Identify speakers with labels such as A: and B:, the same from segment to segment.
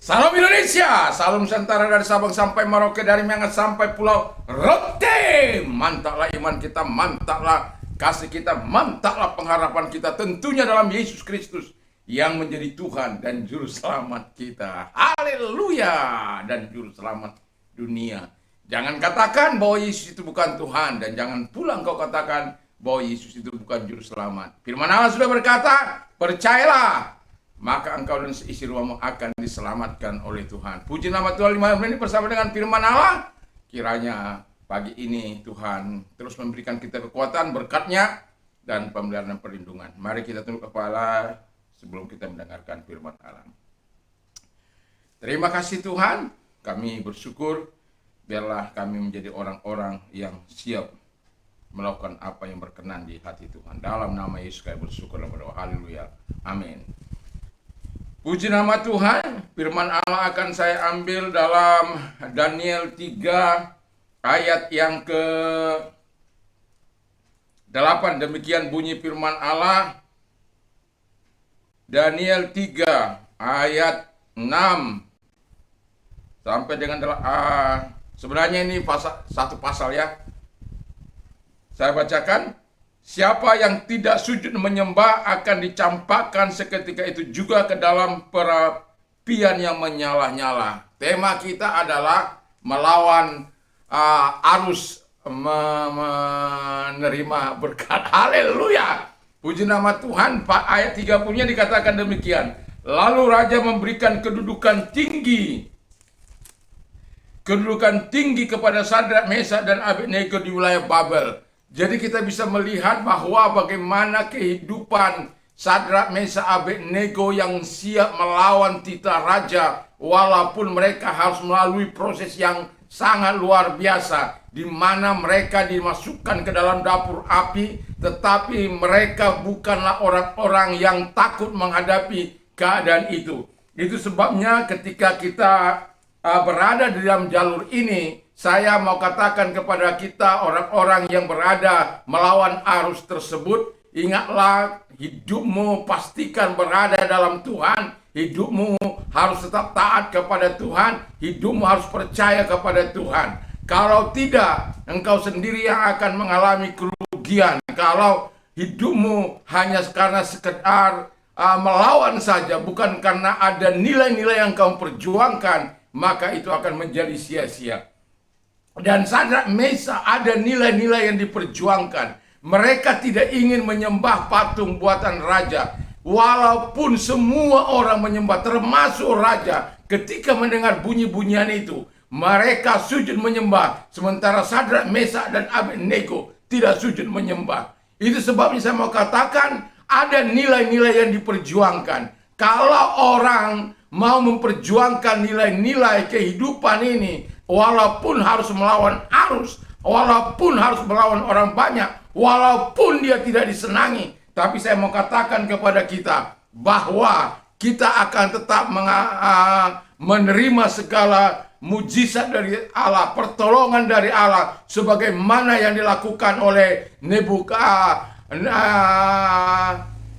A: Salam Indonesia, salam Nusantara dari Sabang sampai Merauke, dari Miangas sampai Pulau Rote. Mantaplah iman kita, mantaplah kasih kita, mantaplah pengharapan kita tentunya dalam Yesus Kristus yang menjadi Tuhan dan Juru Selamat kita. Haleluya, dan Juru Selamat dunia. Jangan katakan bahwa Yesus itu bukan Tuhan, dan jangan pula engkau katakan bahwa Yesus itu bukan Juru Selamat. Firman Allah sudah berkata, percayalah, maka engkau dan seisi rumahmu akan diselamatkan oleh Tuhan. Puji nama Tuhan. 5 menit bersama dengan firman Allah. Kiranya pagi ini Tuhan terus memberikan kita kekuatan, berkat-Nya, dan pemeliharaan dan perlindungan. Mari kita tunduk kepala sebelum kita mendengarkan firman Allah. Terima kasih Tuhan, kami bersyukur. Biarlah kami menjadi orang-orang yang siap melakukan apa yang berkenan di hati Tuhan. Dalam nama Yesus kami bersyukur dan berdoa. Haleluya. Amin. Puji nama Tuhan. Firman Allah akan saya ambil dalam Daniel 3 ayat yang ke-8. Demikian bunyi firman Allah. Daniel 3 ayat 6 sampai dengan sebenarnya ini satu pasal ya. Saya bacakan. Siapa yang tidak sujud menyembah akan dicampakkan seketika itu juga ke dalam perapian yang menyala-nyala. Tema kita adalah melawan arus menerima berkat. Haleluya. Puji nama Tuhan. Ayat 30-nya dikatakan demikian. Lalu raja memberikan kedudukan tinggi kepada Sadrak, Mesak, dan Abednego di wilayah Babel. Jadi kita bisa melihat bahwa bagaimana kehidupan Sadrak, Mesak, Abednego yang siap melawan titah raja, walaupun mereka harus melalui proses yang sangat luar biasa, di mana mereka dimasukkan ke dalam dapur api, tetapi mereka bukanlah orang-orang yang takut menghadapi keadaan itu. Itu sebabnya ketika kita berada di dalam jalur ini, saya mau katakan kepada kita orang-orang yang berada melawan arus tersebut, ingatlah hidupmu pastikan berada dalam Tuhan, hidupmu harus tetap taat kepada Tuhan, hidupmu harus percaya kepada Tuhan. Kalau tidak, engkau sendiri yang akan mengalami kerugian. Kalau hidupmu hanya karena sekedar melawan saja, bukan karena ada nilai-nilai yang kau perjuangkan, maka itu akan menjadi sia-sia. Dan Sadrak, Mesak ada nilai-nilai yang diperjuangkan. Mereka tidak ingin menyembah patung buatan raja. Walaupun semua orang menyembah, termasuk raja, ketika mendengar bunyi-bunyian itu, mereka sujud menyembah. Sementara Sadrak, Mesak, dan Abednego tidak sujud menyembah. Itu sebabnya saya mau katakan, ada nilai-nilai yang diperjuangkan. Kalau orang mau memperjuangkan nilai-nilai kehidupan ini, walaupun harus melawan arus, walaupun harus melawan orang banyak, walaupun dia tidak disenangi, tapi saya mau katakan kepada kita bahwa kita akan tetap menerima segala mujizat dari Allah, pertolongan dari Allah, sebagaimana yang dilakukan oleh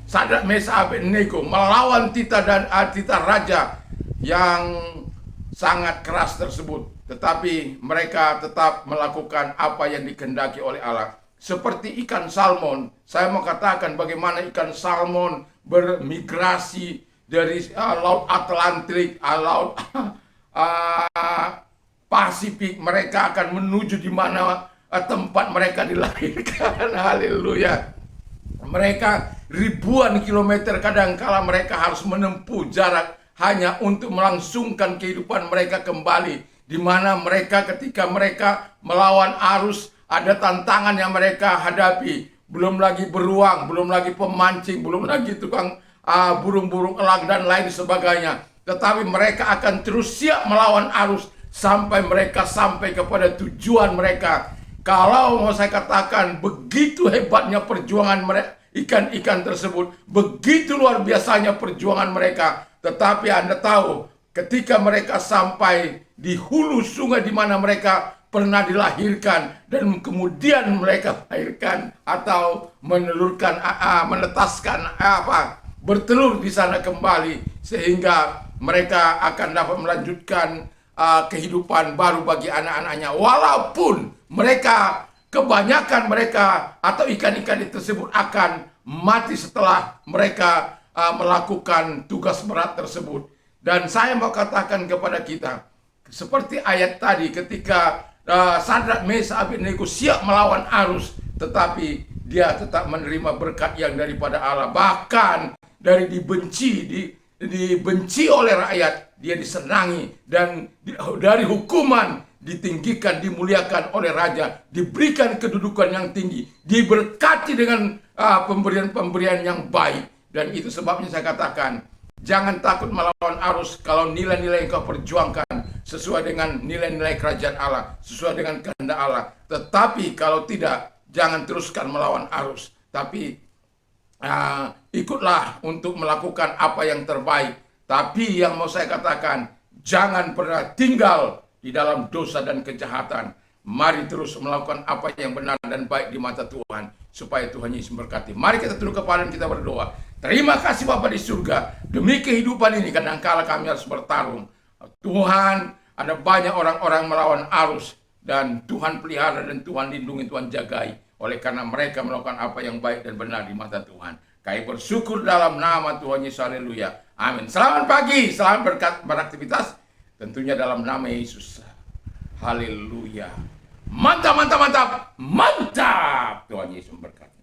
A: Sadrak, Mesak, Abednego melawan titah raja yang sangat keras tersebut. Tetapi mereka tetap melakukan apa yang dikehendaki oleh Allah. Seperti ikan salmon, saya mau katakan bagaimana ikan salmon bermigrasi dari Laut Atlantik, Laut Pasifik. Mereka akan menuju di mana tempat mereka dilahirkan. Haleluya. Mereka ribuan kilometer, kadangkala mereka harus menempuh jarak hanya untuk melangsungkan kehidupan mereka kembali. Di mana mereka ketika mereka melawan arus, ada tantangan yang mereka hadapi. Belum lagi beruang, belum lagi pemancing, belum lagi tukang burung-burung elang dan lain sebagainya. Tetapi mereka akan terus siap melawan arus sampai mereka sampai kepada tujuan mereka. Kalau mau saya katakan, begitu hebatnya perjuangan mereka, ikan-ikan tersebut, begitu luar biasanya perjuangan mereka. Tetapi Anda tahu, ketika mereka sampai di hulu sungai di mana mereka pernah dilahirkan, dan kemudian mereka melahirkan atau menetaskan bertelur di sana kembali, sehingga mereka akan dapat melanjutkan kehidupan baru bagi anak-anaknya. Walaupun mereka, kebanyakan mereka atau ikan-ikan tersebut akan mati setelah mereka melakukan tugas berat tersebut. Dan saya mau katakan kepada kita, seperti ayat tadi ketika Sadrak, Mesak, Abednego siap melawan arus, tetapi dia tetap menerima berkat yang daripada Allah. Bahkan dari dibenci oleh rakyat, dia disenangi, dan dari hukuman ditinggikan, dimuliakan oleh raja, diberikan kedudukan yang tinggi, diberkati dengan pemberian-pemberian yang baik. Dan itu sebabnya saya katakan, jangan takut melawan arus kalau nilai-nilai yang kau perjuangkan sesuai dengan nilai-nilai kerajaan Allah, sesuai dengan kehendak Allah. Tetapi kalau tidak, jangan teruskan melawan arus, tapi ikutlah untuk melakukan apa yang terbaik. Tapi yang mau saya katakan, jangan pernah tinggal di dalam dosa dan kejahatan. Mari terus melakukan apa yang benar dan baik di mata Tuhan, supaya Tuhan Yesus memberkati. Mari kita tunduk kepala dan kita berdoa. Terima kasih Bapa di surga, demi kehidupan ini kadangkala kami harus bertarung. Tuhan, ada banyak orang-orang melawan arus, dan Tuhan pelihara dan Tuhan lindungi, Tuhan jagai. Oleh karena mereka melakukan apa yang baik dan benar di mata Tuhan. Kami bersyukur dalam nama Tuhan Yesus, haleluya. Amin. Selamat pagi, selamat beraktivitas, tentunya dalam nama Yesus. Haleluya. Mantap, mantap, mantap, mantap. Tuhan Yesus memberkati.